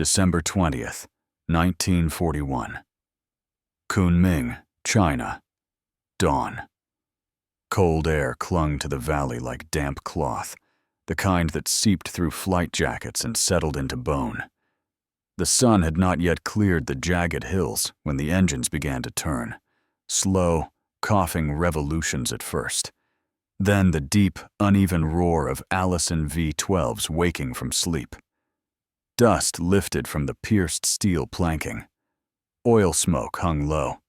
December 20th, 1941. Kunming, China. Dawn. Cold air clung to the valley like damp cloth, the kind that seeped through flight jackets and settled into bone. The sun had not yet cleared the jagged hills when the engines began to turn, slow, coughing revolutions at first. Then the deep, uneven roar of Allison V-12s waking from sleep. Dust lifted from the pierced steel planking. Oil smoke hung low.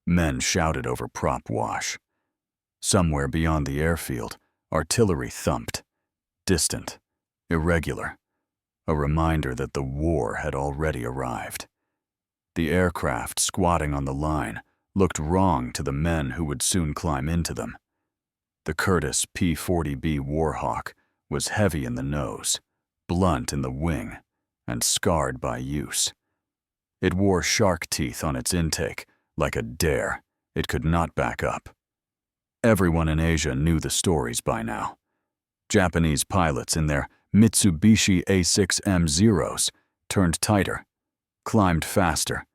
Men shouted over prop wash. Somewhere beyond the airfield, artillery thumped. Distant, irregular, a reminder that the war had already arrived. The aircraft squatting on the line looked wrong to the men who would soon climb into them. The Curtiss P-40 Warhawk was heavy in the nose, blunt in the wing, and scarred by use. It wore shark teeth on its intake, like a dare it could not back up. Everyone in Asia knew the stories by now. Japanese pilots in their Mitsubishi A6M0s turned tighter, climbed faster,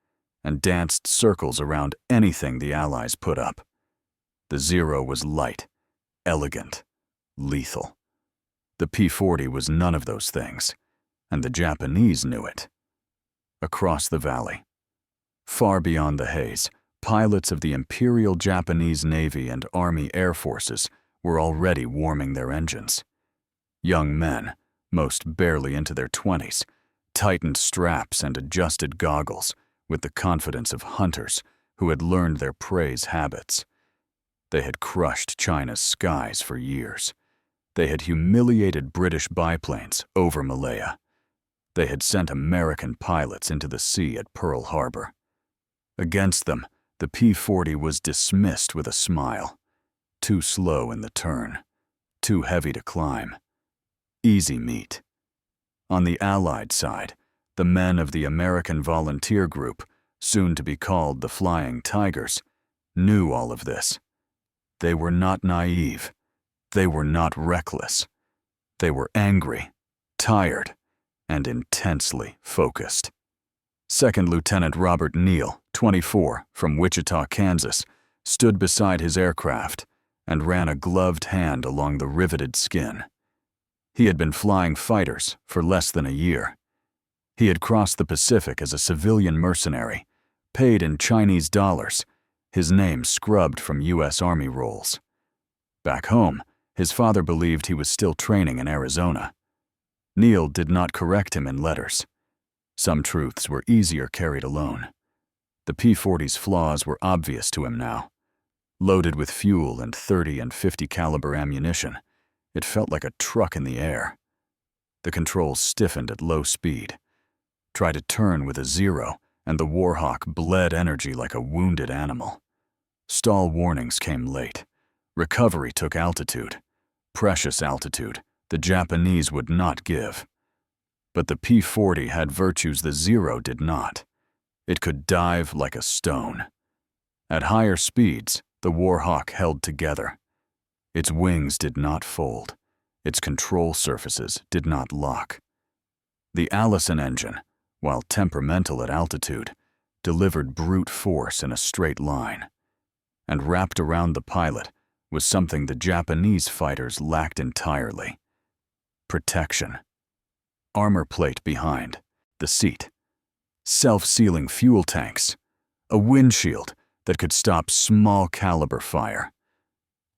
and danced circles around anything the Allies put up. The Zero was light, elegant, lethal. The P-40 was none of those things, and the Japanese knew it. Across the valley, far beyond the haze, pilots of the Imperial Japanese Navy and Army Air Forces were already warming their engines. Young men, most barely into their 20s, tightened straps and adjusted goggles with the confidence of hunters who had learned their prey's habits. They had crushed China's skies for years. They had humiliated British biplanes over Malaya. They had sent American pilots into the sea at Pearl Harbor. Against them, the P-40 was dismissed with a smile. Too slow in the turn, too heavy to climb. Easy meat. On the Allied side, the men of the American Volunteer Group, soon to be called the Flying Tigers, knew all of this. They were not naive. They were not reckless. They were angry, tired, and intensely focused. Second Lieutenant Robert Neal, 24, from Wichita, Kansas, stood beside his aircraft and ran a gloved hand along the riveted skin. He had been flying fighters for less than a year. He had crossed the Pacific as a civilian mercenary, paid in Chinese dollars, his name scrubbed from U.S. Army rolls. Back home, his father believed he was still training in Arizona. Neal did not correct him in letters. Some truths were easier carried alone. The P-40's flaws were obvious to him now. Loaded with fuel and 30 and 50 caliber ammunition, it felt like a truck in the air. The controls stiffened at low speed. Try to turn with a Zero, and the Warhawk bled energy like a wounded animal. Stall warnings came late. Recovery took altitude. Precious altitude the Japanese would not give. But the P-40 had virtues the Zero did not. It could dive like a stone. At higher speeds, the Warhawk held together. Its wings did not fold. Its control surfaces did not lock. The Allison engine, while temperamental at altitude, delivered brute force in a straight line. And wrapped around the pilot was something the Japanese fighters lacked entirely: protection. Armor plate behind, the seat, self-sealing fuel tanks, a windshield that could stop small caliber fire.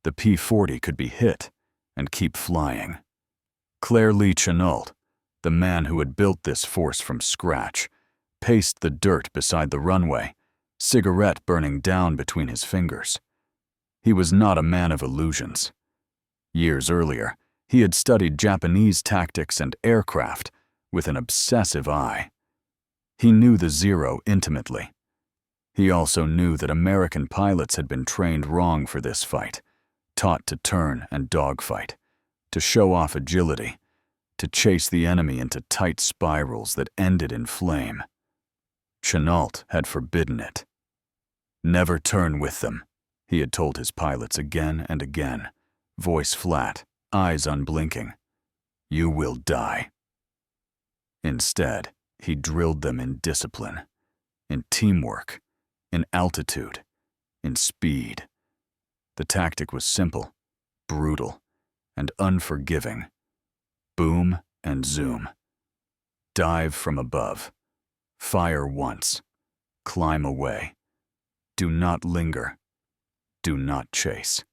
The P-40 could be hit and keep flying. Claire Lee Chennault, the man who had built this force from scratch, paced the dirt beside the runway, cigarette burning down between his fingers. He was not a man of illusions. Years earlier, he had studied Japanese tactics and aircraft with an obsessive eye. He knew the Zero intimately. He also knew that American pilots had been trained wrong for this fight, taught to turn and dogfight, to show off agility, to chase the enemy into tight spirals that ended in flame. Chennault had forbidden it. Never turn with them, he had told his pilots again and again, voice flat, eyes unblinking. You will die. Instead, He drilled them in discipline, in teamwork, in altitude, in speed. The tactic was simple, brutal, and unforgiving. Boom and zoom. Dive from above. Fire once. Climb away. Do not linger. Do not chase.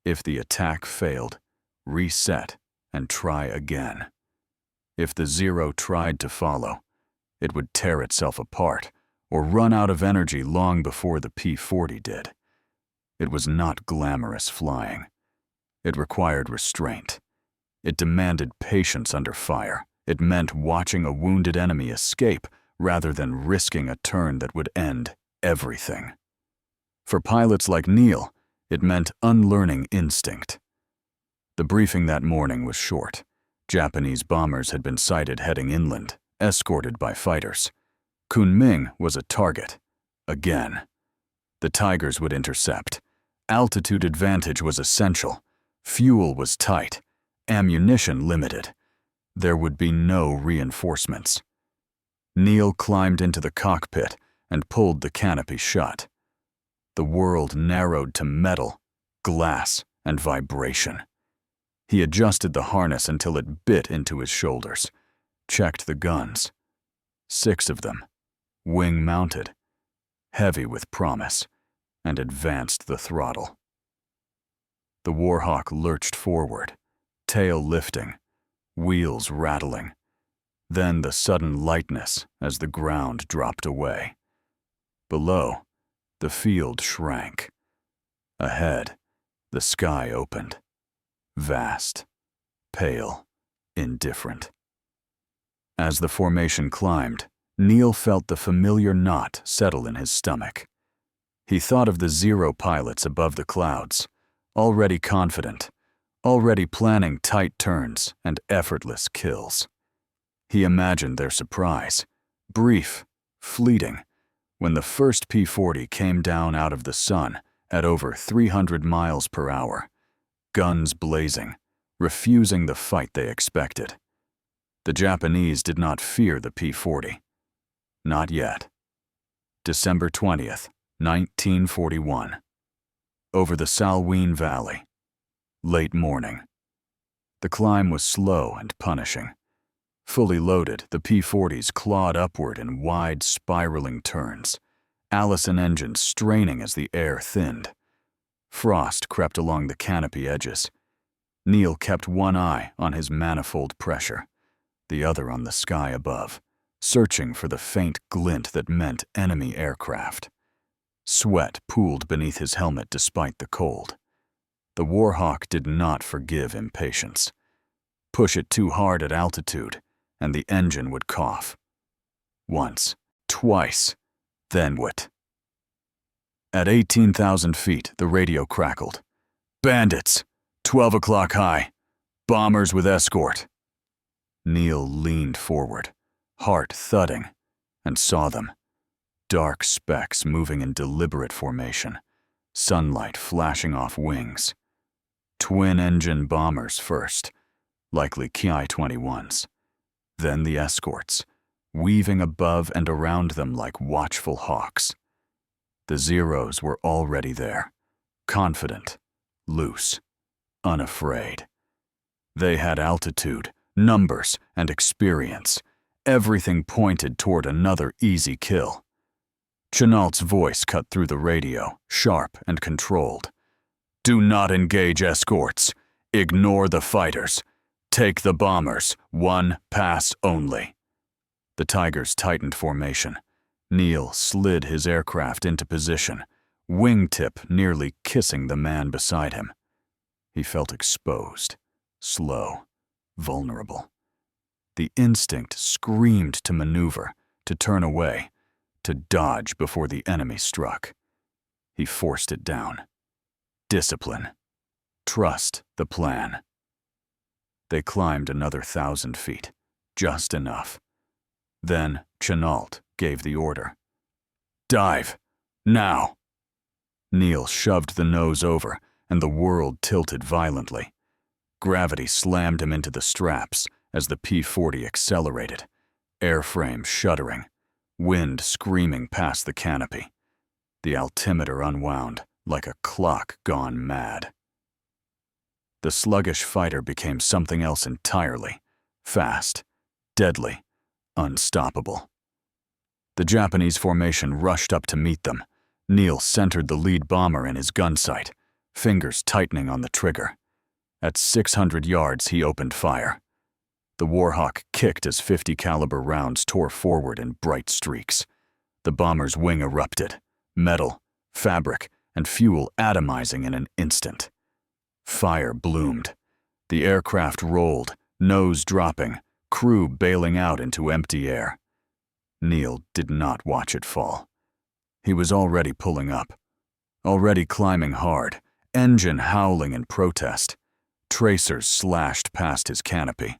If the attack failed, reset and try again. If the Zero tried to follow, it would tear itself apart or run out of energy long before the P-40 did. It was not glamorous flying. It required restraint. It demanded patience under fire. It meant watching a wounded enemy escape rather than risking a turn that would end everything. For pilots like Neil, it meant unlearning instinct. The briefing that morning was short. Japanese bombers had been sighted heading inland, escorted by fighters. Kunming was a target. Again. The Tigers would intercept. Altitude advantage was essential. Fuel was tight. Ammunition limited. There would be no reinforcements. Neil climbed into the cockpit and pulled the canopy shut. The world narrowed to metal, glass, and vibration. He adjusted the harness until it bit into his shoulders, checked the guns. 6 of them, wing-mounted, heavy with promise, and advanced the throttle. The Warhawk lurched forward, tail lifting, wheels rattling. Then the sudden lightness as the ground dropped away. Below, the field shrank. Ahead, the sky opened. Vast, pale, indifferent. As the formation climbed, Neil felt the familiar knot settle in his stomach. He thought of the Zero pilots above the clouds, already confident, already planning tight turns and effortless kills. He imagined their surprise, brief, fleeting, when the first P-40 came down out of the sun at over 300 miles per hour, guns blazing, refusing the fight they expected. The Japanese did not fear the P-40. Not yet. December 20th, 1941. Over the Salween Valley. Late morning. The climb was slow and punishing. Fully loaded, the P-40s clawed upward in wide, spiraling turns, Allison engines straining as the air thinned. Frost crept along the canopy edges. Neil kept one eye on his manifold pressure, the other on the sky above, searching for the faint glint that meant enemy aircraft. Sweat pooled beneath his helmet despite the cold. The Warhawk did not forgive impatience. Push it too hard at altitude, and the engine would cough. Once, twice, then what? At 18,000 feet, the radio crackled. Bandits! 12 o'clock high. Bombers with escort. Neil leaned forward, heart thudding, and saw them. Dark specks moving in deliberate formation, sunlight flashing off wings. Twin-engine bombers first, likely Ki-21s. Then the escorts, weaving above and around them like watchful hawks. The Zeros were already there, confident, loose, unafraid. They had altitude, numbers, and experience. Everything pointed toward another easy kill. Chennault's voice cut through the radio, sharp and controlled. Do not engage escorts. Ignore the fighters. Take the bombers. One pass only. The Tigers tightened formation. Neil slid his aircraft into position, wingtip nearly kissing the man beside him. He felt exposed, slow, vulnerable. The instinct screamed to maneuver, to turn away, to dodge before the enemy struck. He forced it down. Discipline. Trust the plan. They climbed another 1,000 feet, just enough. Then Chennault gave the order. Dive! Now! Neil shoved the nose over, and the world tilted violently. Gravity slammed him into the straps as the P-40 accelerated. airframe shuddering, wind screaming past the canopy, the altimeter unwound like a clock gone mad. The sluggish fighter became something else entirely, fast, deadly, unstoppable. The Japanese formation rushed up to meet them. Neil centered the lead bomber in his gun sight, fingers tightening on the trigger. At 600 yards, he opened fire. The Warhawk kicked as 50 caliber rounds tore forward in bright streaks. The bomber's wing erupted, metal, fabric, and fuel atomizing in an instant. Fire bloomed. The aircraft rolled, nose dropping, crew bailing out into empty air. Neil did not watch it fall. He was already pulling up, already climbing hard, engine howling in protest. Tracers slashed past his canopy.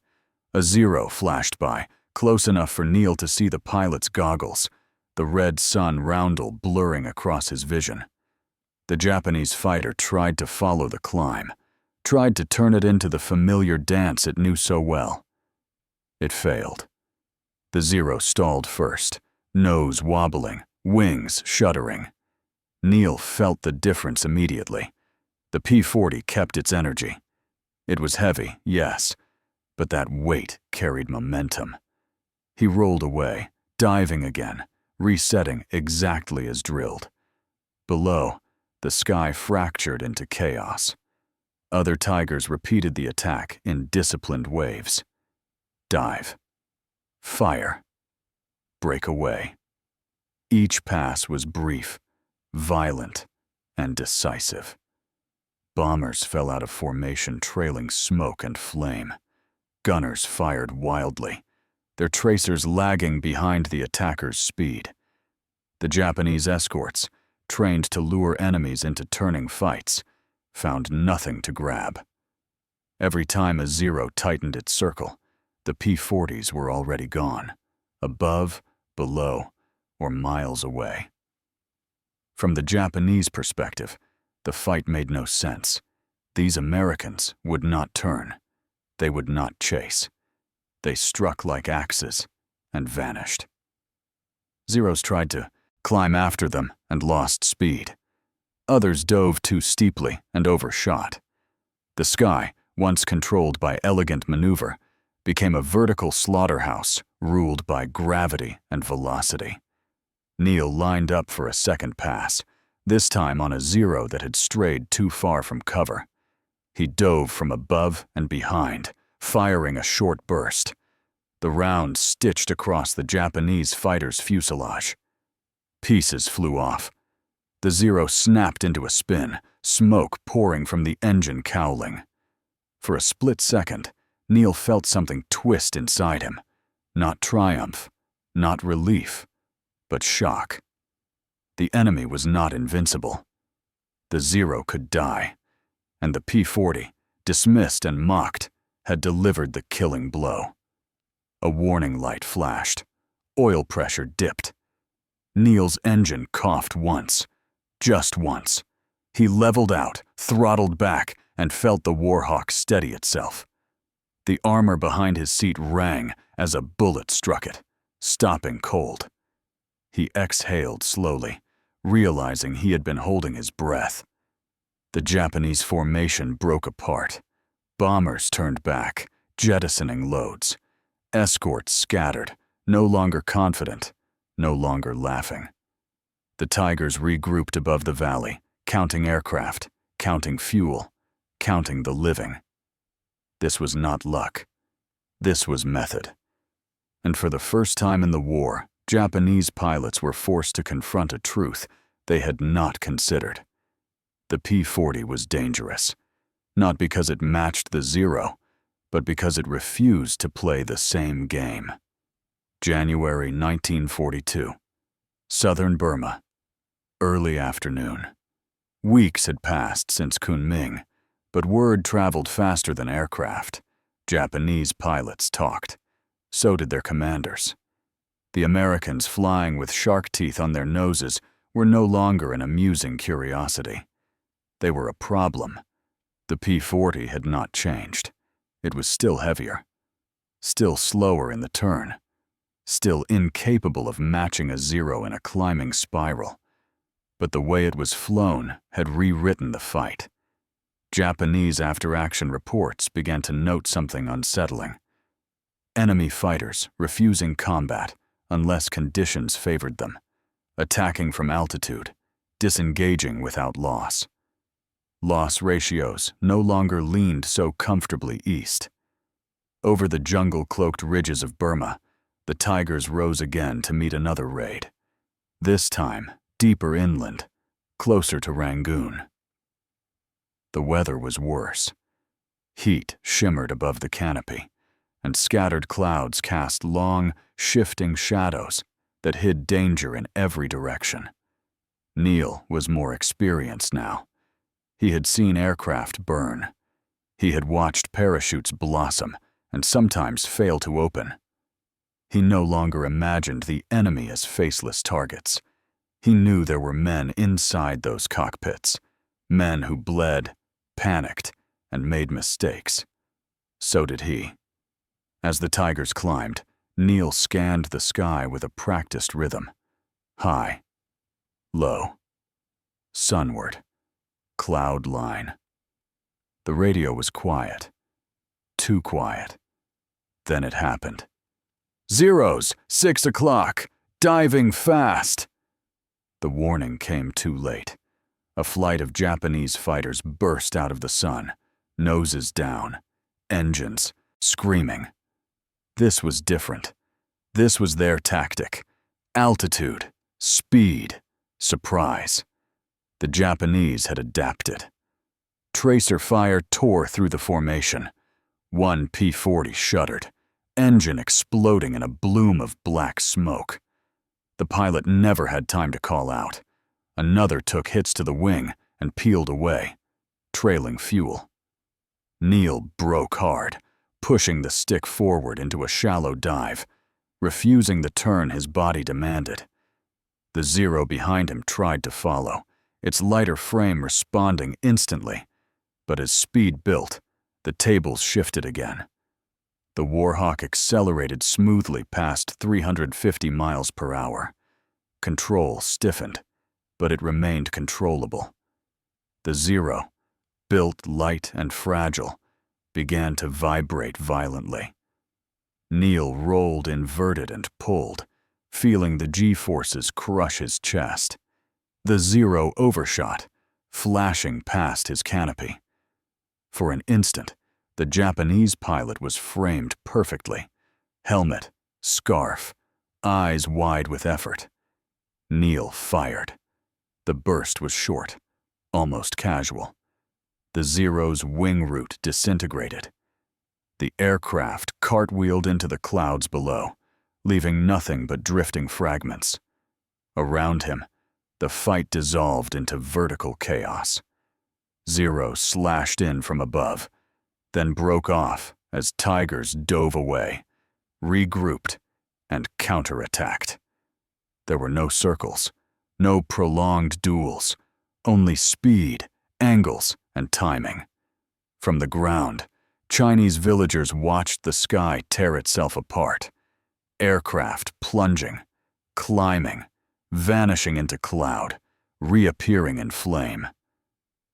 A Zero flashed by, close enough for Neil to see the pilot's goggles, the red sun roundel blurring across his vision. The Japanese fighter tried to follow the climb, tried to turn it into the familiar dance it knew so well. It failed. The Zero stalled first, nose wobbling, wings shuddering. Neil felt the difference immediately. The P-40 kept its energy. It was heavy, yes, but that weight carried momentum. He rolled away, diving again, resetting exactly as drilled. Below, the sky fractured into chaos. Other Tigers repeated the attack in disciplined waves. Dive. Fire. Break away. Each pass was brief, violent, and decisive. Bombers fell out of formation trailing smoke and flame. Gunners fired wildly, their tracers lagging behind the attackers' speed. The Japanese escorts, trained to lure enemies into turning fights, found nothing to grab. Every time a Zero tightened its circle, the P-40s were already gone, above, below, or miles away. From the Japanese perspective, the fight made no sense. These Americans would not turn. They would not chase. They struck like axes and vanished. Zeros tried to climb after them and lost speed. Others dove too steeply and overshot. The sky, once controlled by elegant maneuver, became a vertical slaughterhouse ruled by gravity and velocity. Neil lined up for a second pass, this time on a Zero that had strayed too far from cover. He dove from above and behind, firing a short burst. The round stitched across the Japanese fighter's fuselage. Pieces flew off. The Zero snapped into a spin, smoke pouring from the engine cowling. For a split second, Neil felt something twist inside him. Not triumph, not relief, but shock. The enemy was not invincible. The Zero could die, and the P-40, dismissed and mocked, had delivered the killing blow. A warning light flashed. Oil pressure dipped. Neil's engine coughed once, just once. He leveled out, throttled back, and felt the Warhawk steady itself. The armor behind his seat rang as a bullet struck it, stopping cold. He exhaled slowly, realizing he had been holding his breath. The Japanese formation broke apart. Bombers turned back, jettisoning loads. Escorts scattered, no longer confident, no longer laughing. The Tigers regrouped above the valley, counting aircraft, counting fuel, counting the living. This was not luck. This was method. And for the first time in the war, Japanese pilots were forced to confront a truth they had not considered. The P-40 was dangerous, not because it matched the Zero, but because it refused to play the same game. January 1942. Southern Burma. Early afternoon. Weeks had passed since Kunming, but word traveled faster than aircraft. Japanese pilots talked. So did their commanders. The Americans flying with shark teeth on their noses were no longer an amusing curiosity. They were a problem. The P-40 had not changed. It was still heavier, still slower in the turn, still incapable of matching a Zero in a climbing spiral. But the way it was flown had rewritten the fight. Japanese after-action reports began to note something unsettling. Enemy fighters refusing combat unless conditions favored them, attacking from altitude, disengaging without loss. Loss ratios no longer leaned so comfortably east. Over the jungle-cloaked ridges of Burma, the Tigers rose again to meet another raid. This time, deeper inland, closer to Rangoon. The weather was worse. Heat shimmered above the canopy, and scattered clouds cast long, shifting shadows that hid danger in every direction. Neil was more experienced now. He had seen aircraft burn. He had watched parachutes blossom and sometimes fail to open. He no longer imagined the enemy as faceless targets. He knew there were men inside those cockpits, men who bled, panicked, and made mistakes. So did he. As the Tigers climbed, Neil scanned the sky with a practiced rhythm. High, low, sunward, cloud line. The radio was quiet. Too quiet. Then it happened. Zeros, 6 o'clock, diving fast. The warning came too late. A flight of Japanese fighters burst out of the sun, noses down, engines screaming. This was different. This was their tactic. Altitude, speed, surprise. The Japanese had adapted. Tracer fire tore through the formation. One P-40 shuddered, engine exploding in a bloom of black smoke. The pilot never had time to call out. Another took hits to the wing and peeled away, trailing fuel. Neil broke hard, pushing the stick forward into a shallow dive, refusing the turn his body demanded. The Zero behind him tried to follow, its lighter frame responding instantly. But as speed built, the tables shifted again. The Warhawk accelerated smoothly past 350 miles per hour. Control stiffened, but it remained controllable. The Zero, built light and fragile, began to vibrate violently. Neil rolled inverted and pulled, feeling the G-forces crush his chest. The Zero overshot, flashing past his canopy. For an instant, the Japanese pilot was framed perfectly. Helmet, scarf, eyes wide with effort. Neil fired. The burst was short, almost casual. The Zero's wing root disintegrated. The aircraft cartwheeled into the clouds below, leaving nothing but drifting fragments. Around him, the fight dissolved into vertical chaos. Zero slashed in from above, then broke off as Tigers dove away, regrouped, and counterattacked. There were no circles, no prolonged duels, only speed, angles, and timing. From the ground, Chinese villagers watched the sky tear itself apart, aircraft plunging, climbing, vanishing into cloud, reappearing in flame.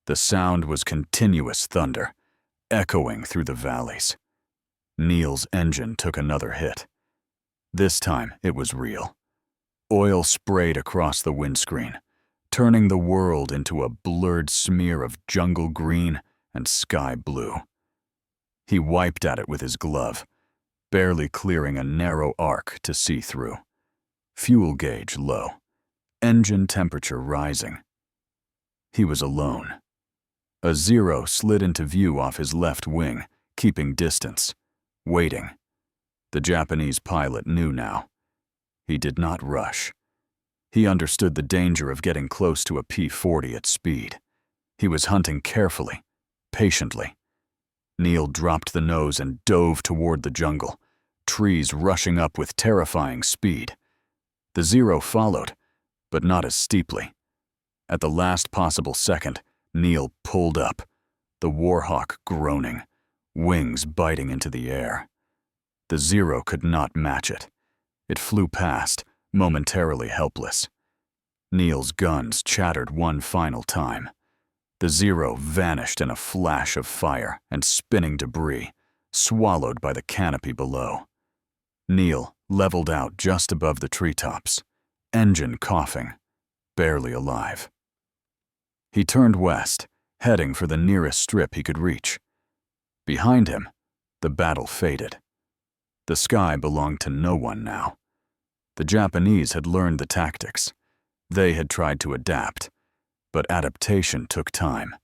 The sound was continuous thunder, echoing through the valleys. Neil's engine took another hit. This time it was real. Oil sprayed across the windscreen, turning the world into a blurred smear of jungle green and sky blue. He wiped at it with his glove, barely clearing a narrow arc to see through. Fuel gauge low, engine temperature rising. He was alone. A Zero slid into view off his left wing, keeping distance, waiting. The Japanese pilot knew now. He did not rush. He understood the danger of getting close to a P-40 at speed. He was hunting carefully, patiently. Neil dropped the nose and dove toward the jungle, trees rushing up with terrifying speed. The Zero followed, but not as steeply. At the last possible second, Neil pulled up, the Warhawk groaning, wings biting into the air. The Zero could not match it. It flew past, momentarily helpless. Neil's guns chattered one final time. The Zero vanished in a flash of fire and spinning debris, swallowed by the canopy below. Neil leveled out just above the treetops, engine coughing, barely alive. He turned west, heading for the nearest strip he could reach. Behind him, the battle faded. The sky belonged to no one now. The Japanese had learned the tactics. They had tried to adapt, but adaptation took time,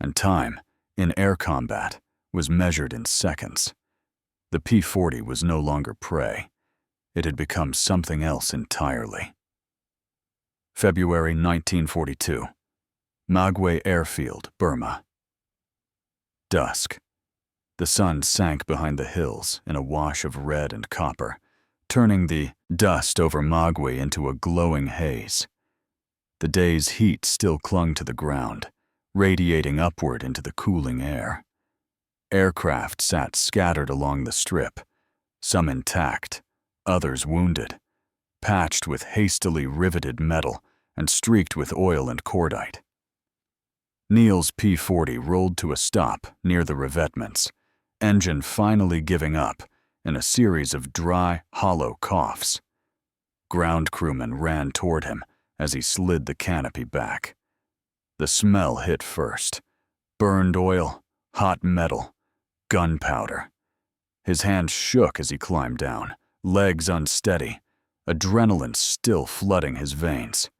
and time, in air combat, was measured in seconds. The P-40 was no longer prey. It had become something else entirely. February 1942. Magway Airfield, Burma. Dusk. The sun sank behind the hills in a wash of red and copper, turning the dust over Magway into a glowing haze. The day's heat still clung to the ground, radiating upward into the cooling air. Aircraft sat scattered along the strip, some intact, others wounded, patched with hastily riveted metal and streaked with oil and cordite. Neil's P-40 rolled to a stop near the revetments, engine finally giving up in a series of dry, hollow coughs. Ground crewmen ran toward him as he slid the canopy back. The smell hit first: burned oil, hot metal, gunpowder. His hands shook as he climbed down, legs unsteady, adrenaline still flooding his veins.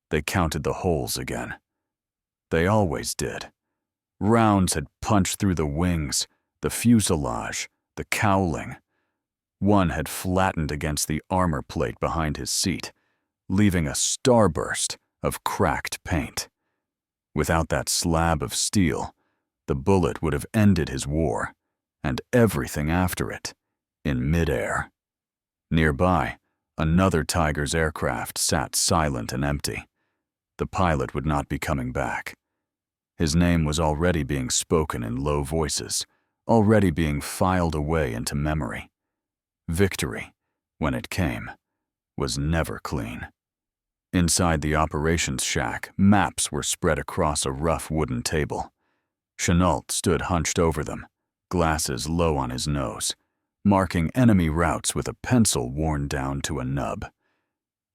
They counted the holes again. They always did. Rounds had punched through the wings, the fuselage, the cowling. One had flattened against the armor plate behind his seat, leaving a starburst of cracked paint. Without that slab of steel, the bullet would have ended his war, and everything after it, in midair. Nearby, another Tiger's aircraft sat silent and empty. The pilot would not be coming back. His name was already being spoken in low voices, already being filed away into memory. Victory, when it came, was never clean. Inside the operations shack, maps were spread across a rough wooden table. Chennault stood hunched over them, glasses low on his nose, marking enemy routes with a pencil worn down to a nub.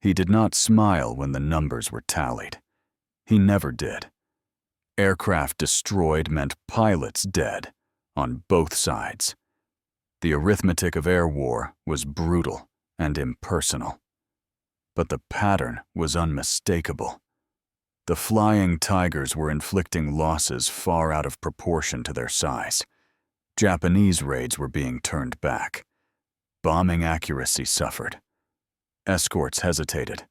He did not smile when the numbers were tallied. He never did. Aircraft destroyed meant pilots dead, on both sides. The arithmetic of air war was brutal and impersonal. But the pattern was unmistakable. The Flying Tigers were inflicting losses far out of proportion to their size. Japanese raids were being turned back. Bombing accuracy suffered. Escorts hesitated,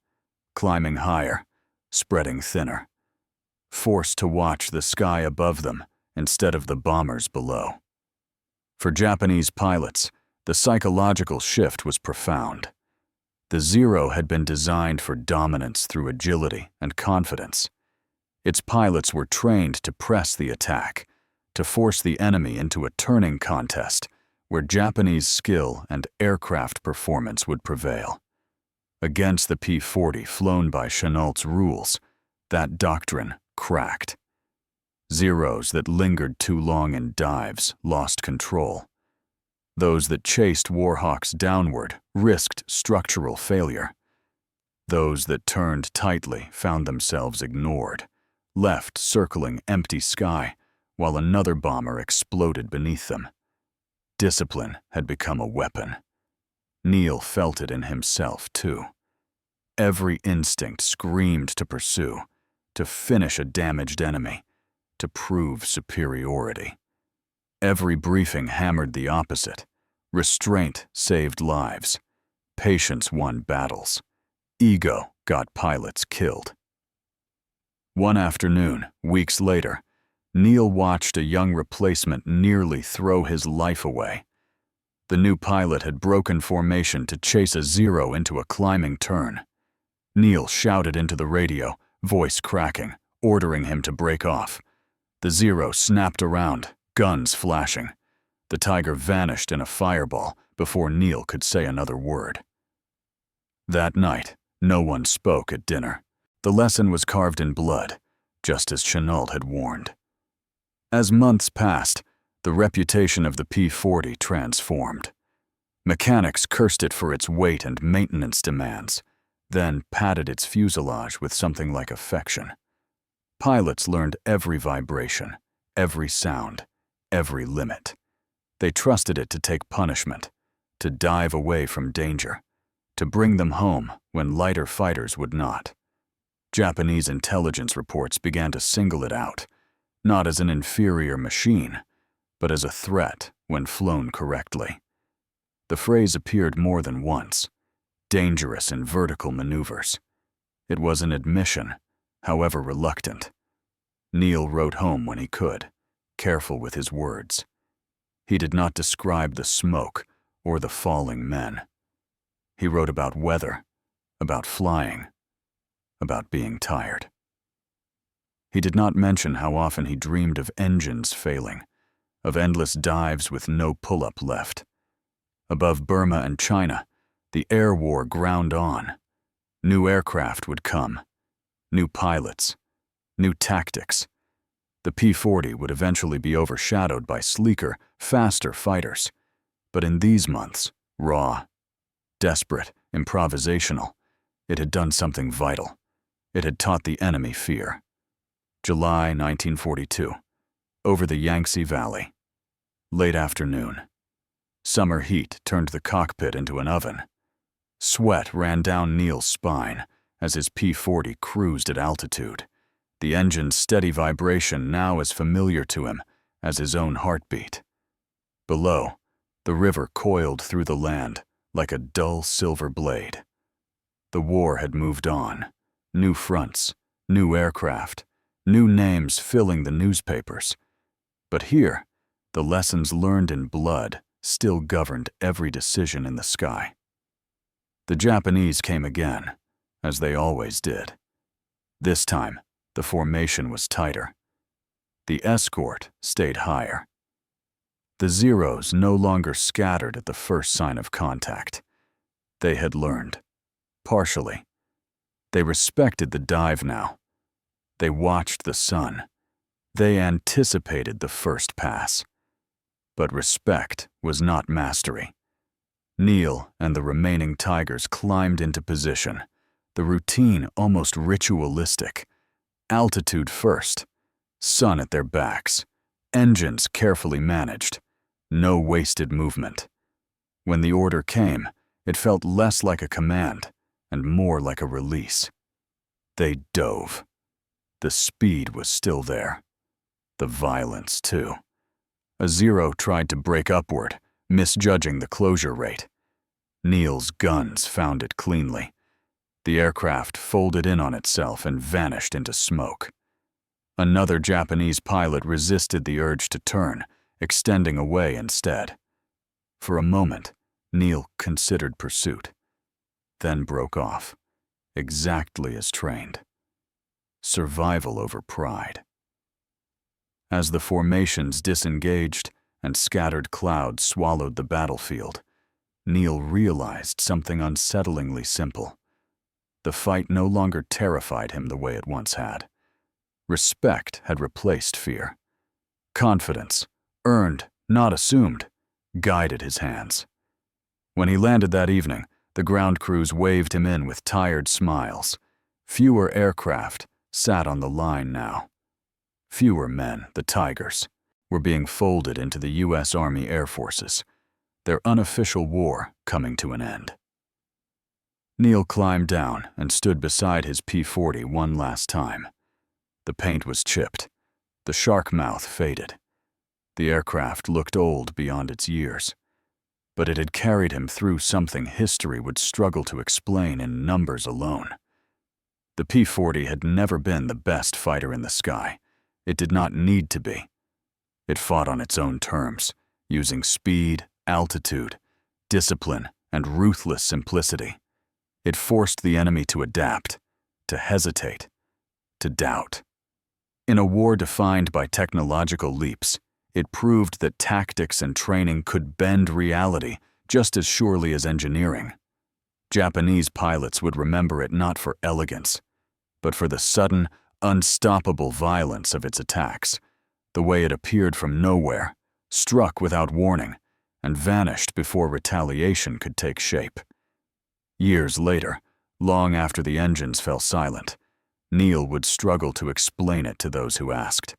climbing higher, spreading thinner, forced to watch the sky above them instead of the bombers below. For Japanese pilots, the psychological shift was profound. The Zero had been designed for dominance through agility and confidence. Its pilots were trained to press the attack, to force the enemy into a turning contest where Japanese skill and aircraft performance would prevail. Against the P-40 flown by Chennault's rules, that doctrine cracked. Zeros that lingered too long in dives lost control. Those that chased Warhawks downward risked structural failure. Those that turned tightly found themselves ignored, left circling empty sky while another bomber exploded beneath them. Discipline had become a weapon. Neil felt it in himself, too. Every instinct screamed to pursue, to finish a damaged enemy, to prove superiority. Every briefing hammered the opposite. Restraint saved lives. Patience won battles. Ego got pilots killed. One afternoon, weeks later, Neil watched a young replacement nearly throw his life away. The new pilot had broken formation to chase a Zero into a climbing turn. Neil shouted into the radio, voice cracking, ordering him to break off. The Zero snapped around, guns flashing. The Tiger vanished in a fireball before Neil could say another word. That night, no one spoke at dinner. The lesson was carved in blood, just as Chennault had warned. As months passed, the reputation of the P-40 transformed. Mechanics cursed it for its weight and maintenance demands, then patted its fuselage with something like affection. Pilots learned every vibration, every sound, every limit. They trusted it to take punishment, to dive away from danger, to bring them home when lighter fighters would not. Japanese intelligence reports began to single it out, not as an inferior machine, but as a threat when flown correctly. The phrase appeared more than once, dangerous in vertical maneuvers. It was an admission, however reluctant. Neil wrote home when he could, careful with his words. He did not describe the smoke or the falling men. He wrote about weather, about flying, about being tired. He did not mention how often he dreamed of engines failing, of endless dives with no pull-up left. Above Burma and China, the air war ground on. New aircraft would come, new pilots, new tactics. The P-40 would eventually be overshadowed by sleeker, faster fighters. But in these months, raw, desperate, improvisational, it had done something vital. It had taught the enemy fear. July 1942. Over the Yangtze Valley. Late afternoon. Summer heat turned the cockpit into an oven. Sweat ran down Neil's spine as his P-40 cruised at altitude, the engine's steady vibration now as familiar to him as his own heartbeat. Below, the river coiled through the land like a dull silver blade. The war had moved on. New fronts, new aircraft, new names filling the newspapers. But here, the lessons learned in blood still governed every decision in the sky. The Japanese came again, as they always did. This time, the formation was tighter. The escort stayed higher. The Zeros no longer scattered at the first sign of contact. They had learned, partially. They respected the dive now. They watched the sun. They anticipated the first pass. But respect was not mastery. Neil and the remaining Tigers climbed into position, the routine almost ritualistic. Altitude first, sun at their backs, engines carefully managed, no wasted movement. When the order came, it felt less like a command and more like a release. They dove. The speed was still there. The violence, too. A Zero tried to break upward, misjudging the closure rate. Neil's guns found it cleanly. The aircraft folded in on itself and vanished into smoke. Another Japanese pilot resisted the urge to turn, extending away instead. For a moment, Neil considered pursuit, then broke off, exactly as trained. Survival over pride. As the formations disengaged and scattered clouds swallowed the battlefield, Neil realized something unsettlingly simple. The fight no longer terrified him the way it once had. Respect had replaced fear. Confidence, earned, not assumed, guided his hands. When he landed that evening, the ground crews waved him in with tired smiles. Fewer aircraft sat on the line now. Fewer men, the Tigers, were being folded into the U.S. Army Air Forces, their unofficial war coming to an end. Neil climbed down and stood beside his P-40 one last time. The paint was chipped. The shark mouth faded. The aircraft looked old beyond its years. But it had carried him through something history would struggle to explain in numbers alone. The P-40 had never been the best fighter in the sky. It did not need to be. It fought on its own terms, using speed, altitude, discipline, and ruthless simplicity. It forced the enemy to adapt, to hesitate, to doubt. In a war defined by technological leaps, it proved that tactics and training could bend reality just as surely as engineering. Japanese pilots would remember it not for elegance, but for the sudden, unstoppable violence of its attacks, the way it appeared from nowhere, struck without warning, and vanished before retaliation could take shape. Years later, long after the engines fell silent, Neil would struggle to explain it to those who asked.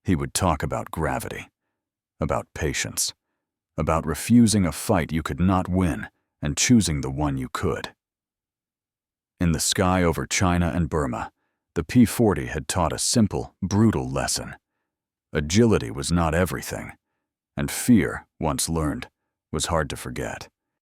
He would talk about gravity, about patience, about refusing a fight you could not win and choosing the one you could. In the sky over China and Burma, the P-40 had taught a simple, brutal lesson. Agility was not everything, and fear, once learned, was hard to forget.